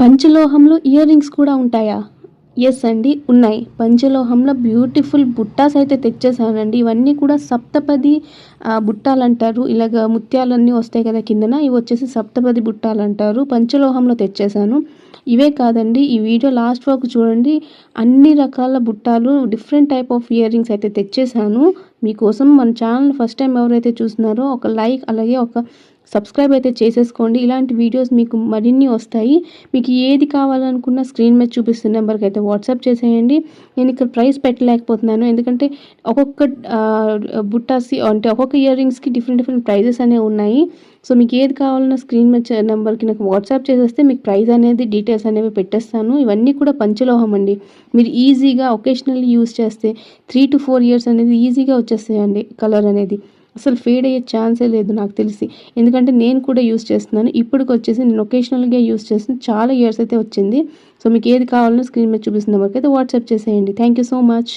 పంచలోహంలో ear rings కూడా ఉంటాయా? Yes అండి, ఉన్నాయి. పంచలోహంలో బ్యూటిఫుల్ బుట్టాస్ అయితే తెచ్చేసానండి. ఇవన్నీ కూడా సప్తపది బుట్టాలంటారు. ఇలాగ ముత్యాలన్నీ వస్తాయి కదా కిందన, ఇవి వచ్చేసి సప్తపది బుట్టాలంటారు. పంచలోహంలో తెచ్చేసాను. ఇవే కాదండి, ఈ వీడియో లాస్ట్ వరకు చూడండి. అన్ని రకాల బుట్టాలు, different type of earrings అయితే తెచ్చేసాను మీకోసం. మన ఛానల్ ఫస్ట్ టైం ఎవరైతే చూస్తున్నారో ఒక లైక్, అలాగే ఒక సబ్స్క్రైబ్ అయితే చేసేసుకోండి. ఇలాంటి వీడియోస్ మీకు మరిన్ని వస్తాయి. మీకు ఏది కావాలనుకున్న స్క్రీన్ మీద చూపిస్తున్న నెంబర్కి అయితే వాట్సాప్ చేసేయండి. నేను ఇక్కడ ప్రైస్ పెట్టలేకపోతున్నాను, ఎందుకంటే ఒక్కొక్క బుట్టాసి అంటే ఒక్కొక్క ఇయర్ రింగ్స్కి డిఫరెంట్ ప్రైజెస్ అనేవి ఉన్నాయి. సో మీకు ఏది కావాలన్నా స్క్రీన్ మీద నెంబర్కి నాకు వాట్సాప్ చేసేస్తే మీకు ప్రైస్ అనేది, డీటెయిల్స్ అనేవి పెట్టేస్తాను. ఇవన్నీ కూడా పంచలోహం అండి. మీరు ఈజీగా ఒకేషనల్లీ యూస్ చేస్తే 3 to 4 ఇయర్స్ అనేది ఈజీగా వచ్చేస్తాయండి. కలర్ అనేది అసలు ఫేడ్ అయ్యే ఛాన్సే లేదు నాకు తెలిసి, ఎందుకంటే నేను కూడా యూస్ చేస్తున్నాను. ఇప్పటికొచ్చేసి నేను ఒకేషనల్గా యూస్ చేసిన చాలా ఇయర్స్ అయితే వచ్చింది. సో మీకు ఏది కావాలన్నా స్క్రీన్ మీద చూపిస్తున్న నెంబర్కి అయితే వాట్సాప్ చేసేయండి. Thank you so much.